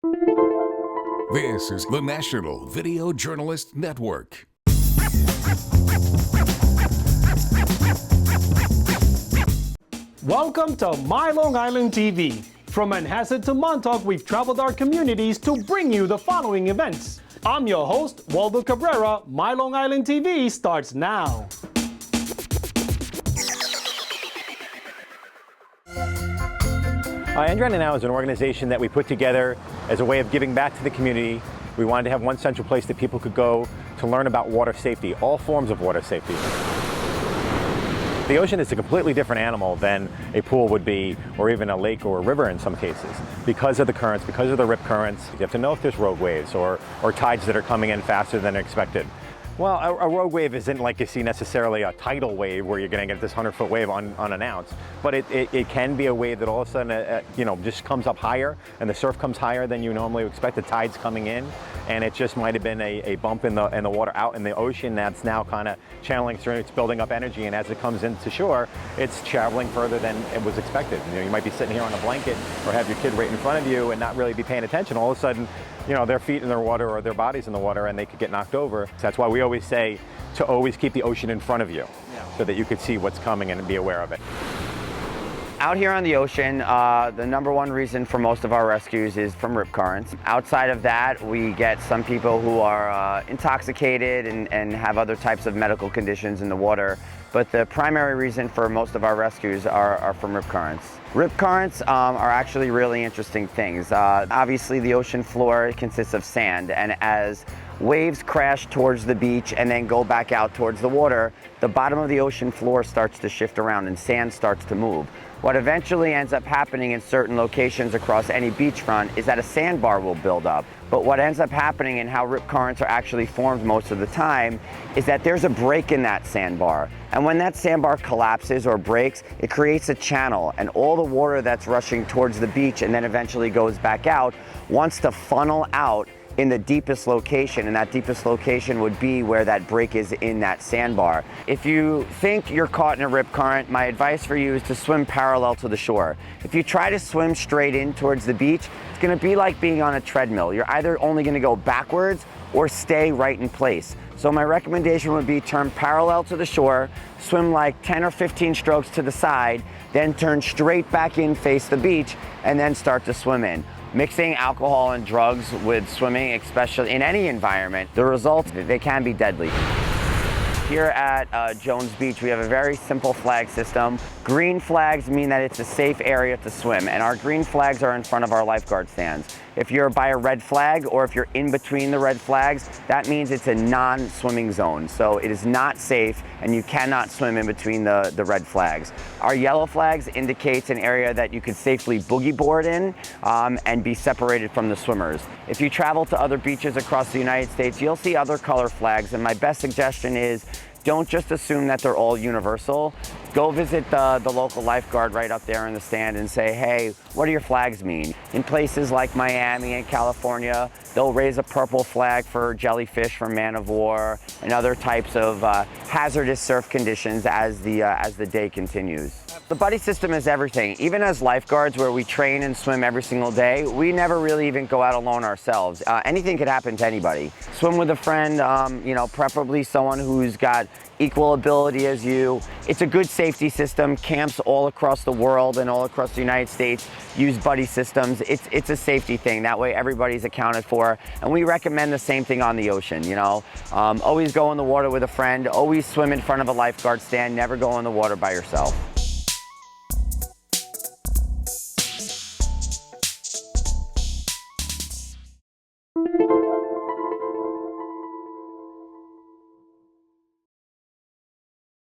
This is the National Video Journalist Network. Welcome to My Long Island TV. From Manhasset to Montauk, we've traveled our communities to bring you the following events. I'm your host, Waldo Cabrera. My Long Island TV starts now. Andrena Now is an organization that we put together as a way of giving back to the community. We wanted to have one central place that people could go to learn about water safety, all forms of water safety. The ocean is a completely different animal than a pool would be, or even a lake or a river in some cases, because of the currents, because of the rip currents. You have to know if there's rogue waves or tides that are coming in faster than expected. Well, a rogue wave isn't like you see necessarily a tidal wave where you're going to get this 100-foot wave unannounced, but it can be a wave that all of a sudden just comes up higher, and the surf comes higher than you normally expect. The tide's coming in, and it just might have been a bump in the water out in the ocean that's now kind of channeling through. It's building up energy, and as it comes into shore, it's traveling further than it was expected. You might be sitting here on a blanket or have your kid right in front of you and not really be paying attention. All of a sudden, their feet in the water or their bodies in the water, and they could get knocked over. So that's why we always say to always keep the ocean in front of you, so that you could see what's coming and be aware of it. Out here on the ocean, the number one reason for most of our rescues is from rip currents. Outside of that, we get some people who are intoxicated and have other types of medical conditions in the water. But the primary reason for most of our rescues are from rip currents. Rip currents are actually really interesting things. Obviously, the ocean floor consists of sand, and as waves crash towards the beach and then go back out towards the water, the bottom of the ocean floor starts to shift around and sand starts to move. What eventually ends up happening in certain locations across any beachfront is that a sandbar will build up. But what ends up happening and how rip currents are actually formed most of the time is that there's a break in that sandbar. And when that sandbar collapses or breaks, it creates a channel, and all the water that's rushing towards the beach and then eventually goes back out wants to funnel out in the deepest location, and that deepest location would be where that break is in that sandbar. If you think you're caught in a rip current, my advice for you is to swim parallel to the shore. If you try to swim straight in towards the beach, it's going to be like being on a treadmill. You're either only going to go backwards or stay right in place. So my recommendation would be turn parallel to the shore, swim like 10 or 15 strokes to the side, then turn straight back in, face the beach, and then start to swim in. Mixing alcohol and drugs with swimming, especially in any environment, the results, they can be deadly. Here at Jones Beach, we have a very simple flag system. Green flags mean that it's a safe area to swim, and our green flags are in front of our lifeguard stands. If you're by a red flag, or if you're in between the red flags, that means it's a non-swimming zone. So it is not safe, and you cannot swim in between the red flags. Our yellow flags indicates an area that you could safely boogie board in and be separated from the swimmers. If you travel to other beaches across the United States, you'll see other color flags, and my best suggestion is don't just assume that they're all universal. Go visit the local lifeguard right up there in the stand and say, hey, what do your flags mean? In places like Miami and California, they'll raise a purple flag for jellyfish from man of war and other types of hazardous surf conditions as the day continues. The buddy system is everything. Even as lifeguards, where we train and swim every single day, we never really even go out alone ourselves. Anything could happen to anybody. Swim with a friend, preferably someone who's got equal ability as you. It's a good safety system. Camps all across the world and all across the United States use buddy systems. It's a safety thing. That way everybody's accounted for. And we recommend the same thing on the ocean, Always go in the water with a friend. Always swim in front of a lifeguard stand. Never go in the water by yourself.